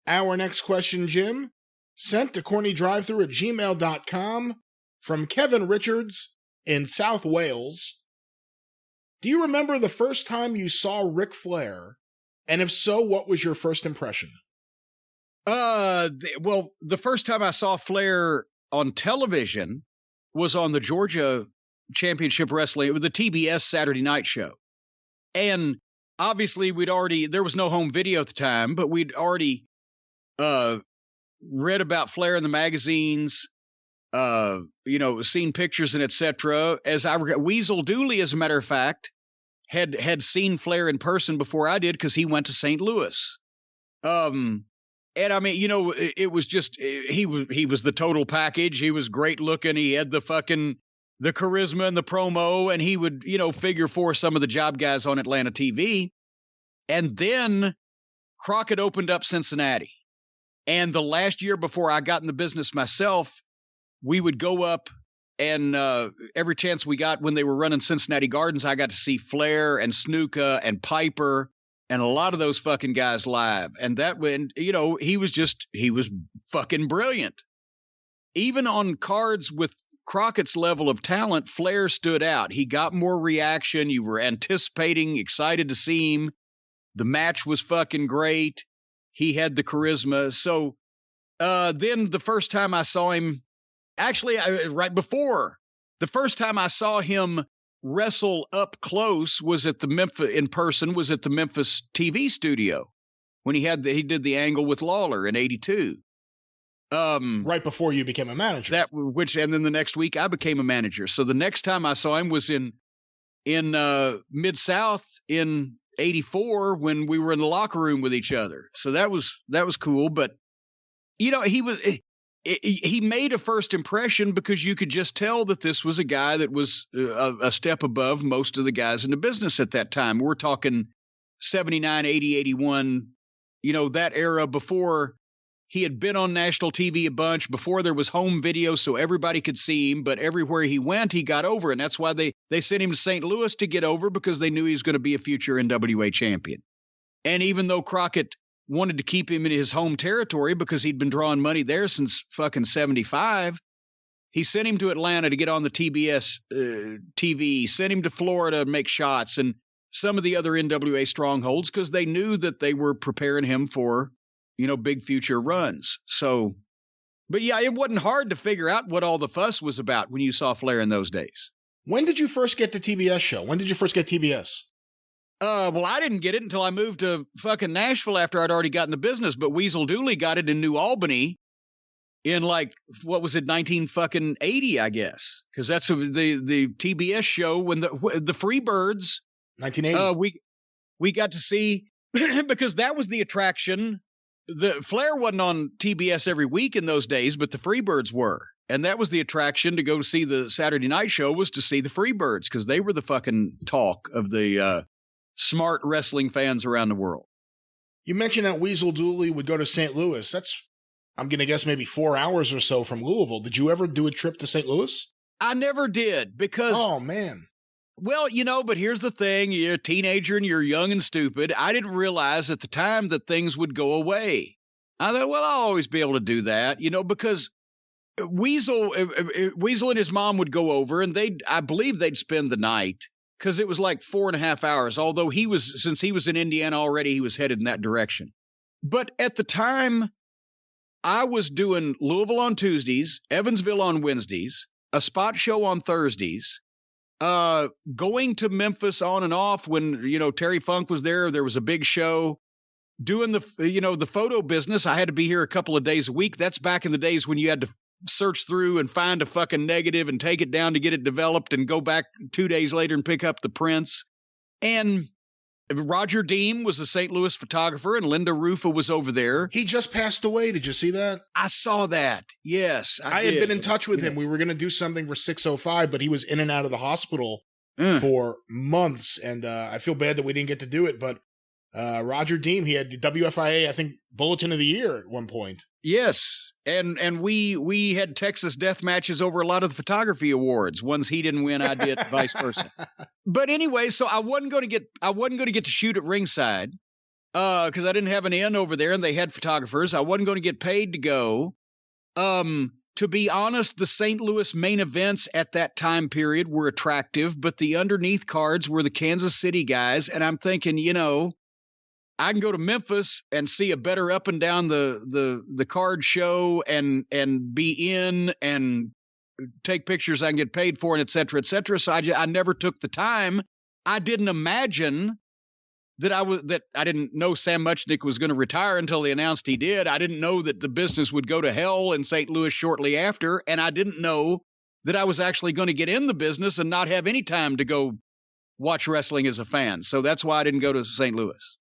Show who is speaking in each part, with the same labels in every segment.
Speaker 1: Our next question, Jim, sent to CornyDriveThru@gmail.com from Kevin Richards in South Wales. Do you remember the first time you saw Ric Flair? And if so, what was your first impression?
Speaker 2: Well, the first time I saw Flair on television was on the Georgia Championship Wrestling. It was the TBS Saturday night show. And obviously there was no home video at the time, but we'd already read about Flair in the magazines, seen pictures and etc. As I regret, Weasel Dooley, as a matter of fact, had seen Flair in person before I did because he went to St. Louis. And I mean, it was just he was the total package. He was great looking. He had the charisma and the promo, and he would figure for some of the job guys on Atlanta TV. And then Crockett opened up Cincinnati. And the last year before I got in the business myself, we would go up and every chance we got when they were running Cincinnati Gardens, I got to see Flair and Snuka and Piper and a lot of those fucking guys live. And that when, he was fucking brilliant. Even on cards with Crockett's level of talent, Flair stood out. He got more reaction. You were anticipating, excited to see him. The match was fucking great. He had the charisma. So then the first time I saw him, actually, the first time I saw him wrestle up close was at the Memphis TV studio when he did the angle with Lawler in '82.
Speaker 1: Right before you became a manager.
Speaker 2: And then the next week I became a manager. So the next time I saw him was in Mid-South in '84 when we were in the locker room with each other. So that was cool. But he made a first impression because you could just tell that this was a guy that was a step above most of the guys in the business at that time. We're talking 79, 80, 81, that era before he had been on national TV a bunch, before there was home video so everybody could see him, but everywhere he went, he got over. And that's why they sent him to St. Louis to get over, because they knew he was going to be a future NWA champion. And even though Crockett wanted to keep him in his home territory because he'd been drawing money there since fucking 75, he sent him to Atlanta to get on the TBS TV, sent him to Florida to make shots and some of the other NWA strongholds because they knew that they were preparing him for, big future runs. So, but yeah, it wasn't hard to figure out what all the fuss was about when you saw Flair in those days.
Speaker 1: When did you first get the TBS show? When did you first get TBS?
Speaker 2: Well, I didn't get it until I moved to fucking Nashville after I'd already gotten the business, but Weasel Dooley got it in New Albany in 1980, I guess. Because that's the TBS show when the Freebirds.
Speaker 1: 1980.
Speaker 2: We got to see, because that was the attraction. The Flair wasn't on TBS every week in those days, but the Freebirds were. And that was the attraction to go see the Saturday night show, was to see the Freebirds, because they were the fucking talk of the smart wrestling fans around the world.
Speaker 1: You mentioned that Weasel Dooley would go to St. Louis. That's, I'm going to guess, maybe 4 hours or so from Louisville. Did you ever do a trip to St. Louis?
Speaker 2: I never did, because...
Speaker 1: Oh, man.
Speaker 2: Well, but here's the thing. You're a teenager and you're young and stupid. I didn't realize at the time that things would go away. I thought, well, I'll always be able to do that, because Weasel and his mom would go over, and I believe they'd spend the night, because it was like 4.5 hours, although since he was in Indiana already, he was headed in that direction. But at the time, I was doing Louisville on Tuesdays, Evansville on Wednesdays, a spot show on Thursdays, going to Memphis on and off when, Terry Funk was there. There was a big show. Doing the photo business, I had to be here a couple of days a week. That's back in the days when you had to search through and find a fucking negative and take it down to get it developed and go back 2 days later and pick up the prints. And Roger Deem was a St. Louis photographer, and Linda Rufa was over there.
Speaker 1: He just passed away. Did you see that?
Speaker 2: I saw that. Yes,
Speaker 1: I had been in touch with him. We were going to do something for 605, but he was in and out of the hospital for months. And I feel bad that we didn't get to do it, but Roger Deem, he had the WFIA, I think, Bulletin of the Year at one point.
Speaker 2: Yes. And we had Texas death matches over a lot of the photography awards. Ones he didn't win, I did, vice versa. But anyway, so I wasn't going to get to shoot at ringside. because I didn't have an inn over there and they had photographers. I wasn't going to get paid to go. To be honest, the St. Louis main events at that time period were attractive, but the underneath cards were the Kansas City guys. And I'm thinking, I can go to Memphis and see a better up and down the card show and be in and take pictures I can get paid for, and et cetera, et cetera. So I never took the time. I didn't imagine that I didn't know Sam Muchnick was going to retire until they announced he did. I didn't know that the business would go to hell in St. Louis shortly after, and I didn't know that I was actually going to get in the business and not have any time to go watch wrestling as a fan. So that's why I didn't go to St. Louis.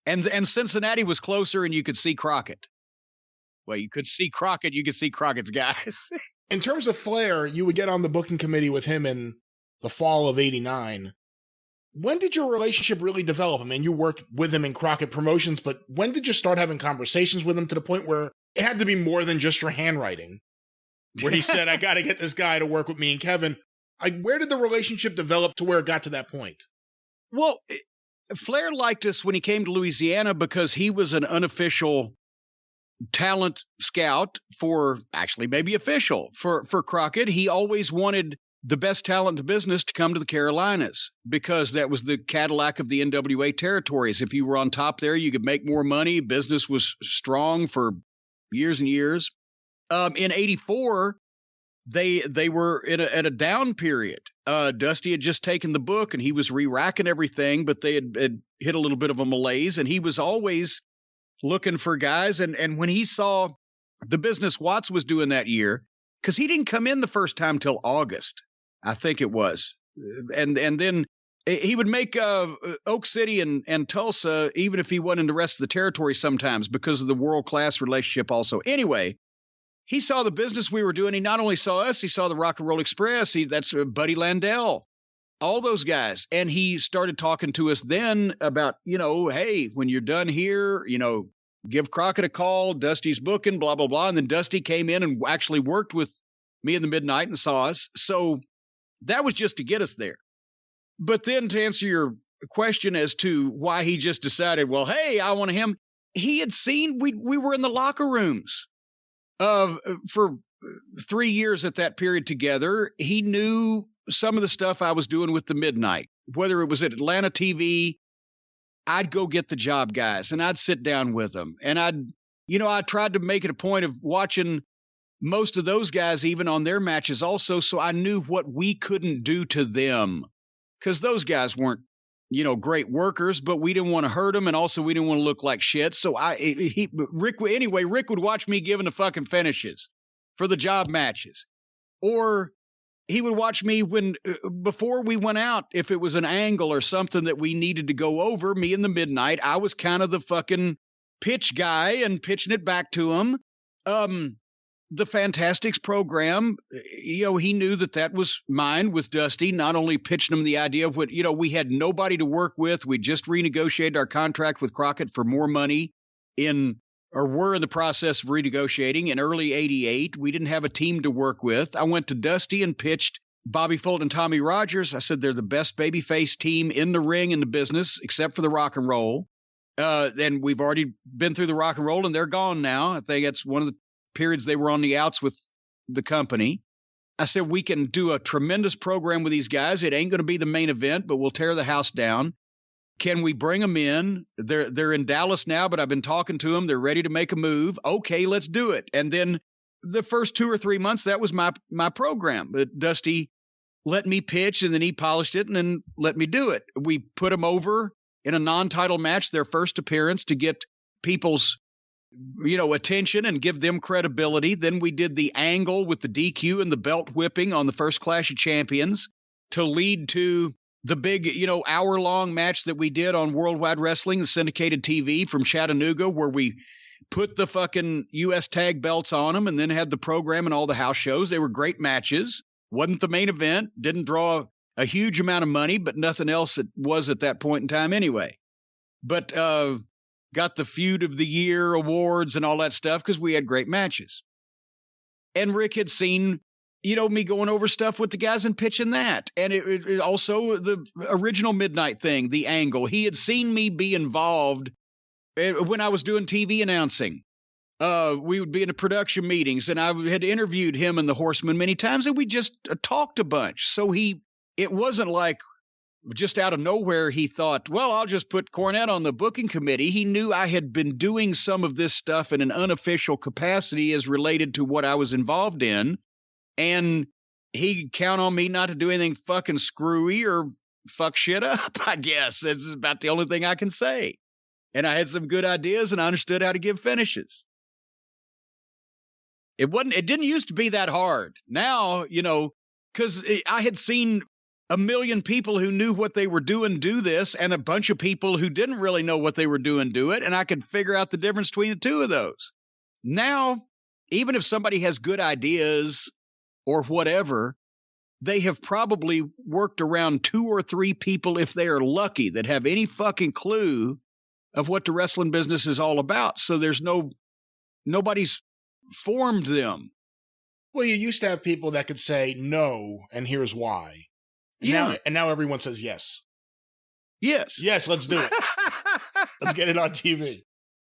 Speaker 2: And Cincinnati was closer, and you could see Crockett. Well, you could see Crockett. You could see Crockett's guys.
Speaker 1: In terms of Flair, you would get on the booking committee with him in the fall of '89. When did your relationship really develop? I mean, you worked with him in Crockett Promotions, but when did you start having conversations with him to the point where it had to be more than just your handwriting? Where he said, I got to get this guy to work with me and Kevin. Where did the relationship develop to where it got to that point?
Speaker 2: Well, Flair liked us when he came to Louisiana because he was an unofficial talent scout maybe official for Crockett. He always wanted the best talent in the business to come to the Carolinas because that was the Cadillac of the NWA territories. If you were on top there, you could make more money. Business was strong for years and years. In '84, they were at a down period. Dusty had just taken the book and he was re-racking everything, but they had hit a little bit of a malaise, and he was always looking for guys. And when he saw the business Watts was doing that year, because he didn't come in the first time till August, I think it was. And then he would make Oak City and Tulsa, even if he wasn't in the rest of the territory sometimes, because of the world-class relationship also. Anyway, he saw the business we were doing. He not only saw us, he saw the Rock and Roll Express. That's Buddy Landell, all those guys. And he started talking to us then about, hey, when you're done here, give Crockett a call. Dusty's booking, blah, blah, blah. And then Dusty came in and actually worked with me in the Midnight and saw us. So that was just to get us there. But then to answer your question as to why he just decided, well, hey, I want him. He had seen, we were in the locker rooms for 3 years at that period together. He knew some of the stuff I was doing with the Midnight, whether it was at Atlanta TV. I'd go get the job guys and I'd sit down with them. And I tried to make it a point of watching most of those guys, even on their matches also. So I knew what we couldn't do to them, because those guys weren't, great workers, but we didn't want to hurt them. And also we didn't want to look like shit. So Rick would watch me giving the fucking finishes for the job matches, or he would watch me before we went out, if it was an angle or something that we needed to go over, me in the Midnight, I was kind of the fucking pitch guy and pitching it back to him. The Fantastics program, he knew that was mine with Dusty, not only pitching him the idea of what, we had nobody to work with. We just renegotiated our contract with Crockett for more money were in the process of renegotiating in early '88. We didn't have a team to work with. I went to Dusty and pitched Bobby Fulton and Tommy Rogers. I said, they're the best babyface team in the ring in the business, except for the Rock and Roll. And we've already been through the Rock and Roll and they're gone now. I think that's one of the periods they were on the outs with the company. I said, we can do a tremendous program with these guys. It ain't going to be the main event, but we'll tear the house down. Can we bring them in? They're in Dallas now, but I've been talking to them. They're ready to make a move. Okay, let's do it. And then the first 2 or 3 months, that was my program. But Dusty let me pitch, and then he polished it and then let me do it. We put them over in a non-title match, their first appearance, to get people's attention and give them credibility. Then we did the angle with the DQ and the belt whipping on the first Clash of Champions to lead to the big, hour-long match that we did on Worldwide Wrestling, the syndicated TV from Chattanooga, where we put the fucking U.S. tag belts on them and then had the program and all the house shows. They were great matches. Wasn't the main event. Didn't draw a huge amount of money, but nothing else it was at that point in time anyway. But got the Feud of the Year awards and all that stuff because we had great matches. And Rick had seen me going over stuff with the guys and pitching that. And it also the original Midnight thing, the angle. He had seen me be involved when I was doing TV announcing. We would be in the production meetings, and I had interviewed him and the Horsemen many times, and we just talked a bunch. So it wasn't like just out of nowhere he thought, well, I'll just put Cornette on the booking committee. He knew I had been doing some of this stuff in an unofficial capacity as related to what I was involved in. And he could count on me not to do anything fucking screwy or fuck shit up, I guess. That's about the only thing I can say. And I had some good ideas, and I understood how to give finishes. It didn't used to be that hard. Now, because I had seen a million people who knew what they were doing do this, and a bunch of people who didn't really know what they were doing do it, and I could figure out the difference between the two of those. Now, even if somebody has good ideas or whatever, they have probably worked around 2 or 3 people, if they are lucky, that have any fucking clue of what the wrestling business is all about. So there's nobody's formed them.
Speaker 1: Well, you used to have people that could say no, and here's why. And now everyone says yes.
Speaker 2: Yes.
Speaker 1: Yes, let's do it. Let's get it on TV.